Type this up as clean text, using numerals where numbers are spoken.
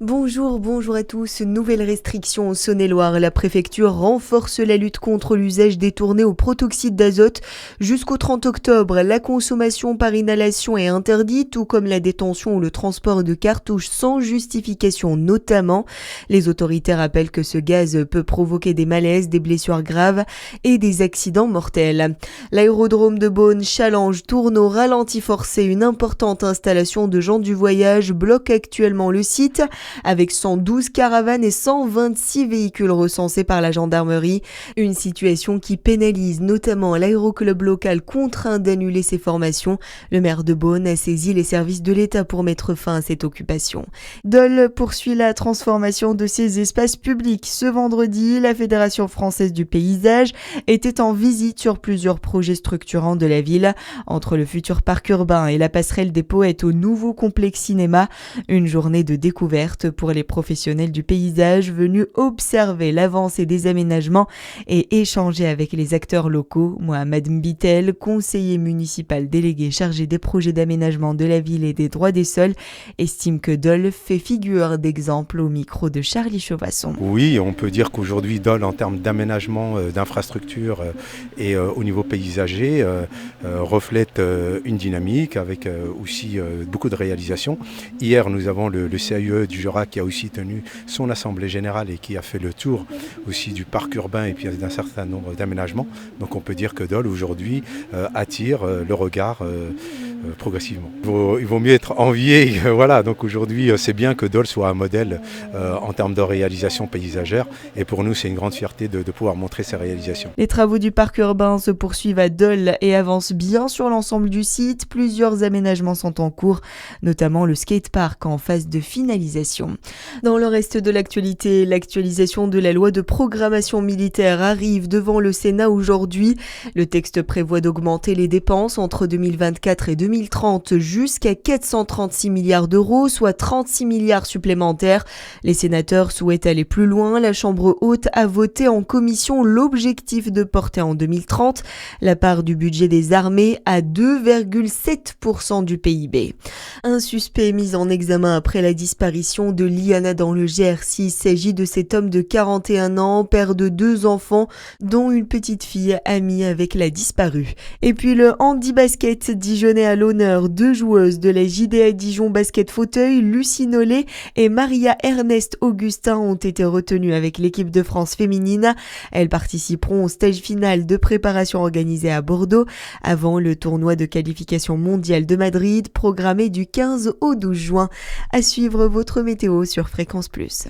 Bonjour à tous. Nouvelle restriction en Saône-et-Loire. La préfecture renforce la lutte contre l'usage détourné au protoxyde d'azote. Jusqu'au 30 octobre, la consommation par inhalation est interdite, tout comme la détention ou le transport de cartouches sans justification notamment. Les autorités rappellent que ce gaz peut provoquer des malaises, des blessures graves et des accidents mortels. L'aérodrome de Beaune-Challenge tourne au ralenti forcé. Une importante installation de gens du voyage bloque actuellement le site, avec 112 caravanes et 126 véhicules recensés par la gendarmerie. Une situation qui pénalise notamment l'aéroclub local contraint d'annuler ses formations. Le maire de Beaune a saisi les services de l'État pour mettre fin à cette occupation. Dole poursuit la transformation de ses espaces publics. Ce vendredi, la Fédération française du paysage était en visite sur plusieurs projets structurants de la ville, entre le futur parc urbain et la passerelle des poètes au nouveau complexe cinéma. Une journée de découverte pour les professionnels du paysage venus observer l'avancée des aménagements et échanger avec les acteurs locaux. Mohamed Mbitel, conseiller municipal délégué chargé des projets d'aménagement de la ville et des droits des sols, estime que Dole fait figure d'exemple au micro de Charlie Chauvasson. Oui, on peut dire qu'aujourd'hui Dole, en termes d'aménagement, d'infrastructures et au niveau paysager, reflète une dynamique avec aussi beaucoup de réalisations. Hier, nous avons le CAUE du Jura qui a aussi tenu son assemblée générale et qui a fait le tour aussi du parc urbain et puis d'un certain nombre d'aménagements. Donc on peut dire que Dole aujourd'hui attire le regard progressivement. Il vaut mieux être envié, voilà. Donc aujourd'hui c'est bien que Dole soit un modèle en termes de réalisation paysagère et pour nous c'est une grande fierté de pouvoir montrer ces réalisations. Les travaux du parc urbain se poursuivent à Dole et avancent bien sur l'ensemble du site. Plusieurs aménagements sont en cours, notamment le skatepark en phase de finalisation. Dans le reste de l'actualité, l'actualisation de la loi de programmation militaire arrive devant le Sénat aujourd'hui. Le texte prévoit d'augmenter les dépenses entre 2024 et 2030 jusqu'à 436 milliards d'euros, soit 36 milliards supplémentaires. Les sénateurs souhaitent aller plus loin. La Chambre haute a voté en commission l'objectif de porter en 2030 la part du budget des armées à 2,7% du PIB. Un suspect mis en examen après la disparition de Liana dans le Gers. Il s'agit de cet homme de 41 ans, père de 2 enfants, dont une petite fille amie avec la disparue. Et puis le handi-basket dijonnais à l'honneur. 2 joueuses de la JDA Dijon Basket Fauteuil, Lucie Nollet et Maria Ernest Augustin ont été retenues avec l'équipe de France féminine. Elles participeront au stage final de préparation organisé à Bordeaux avant le tournoi de qualification mondiale de Madrid programmé du 15 au 12 juin. À suivre votre météo sur Fréquence Plus.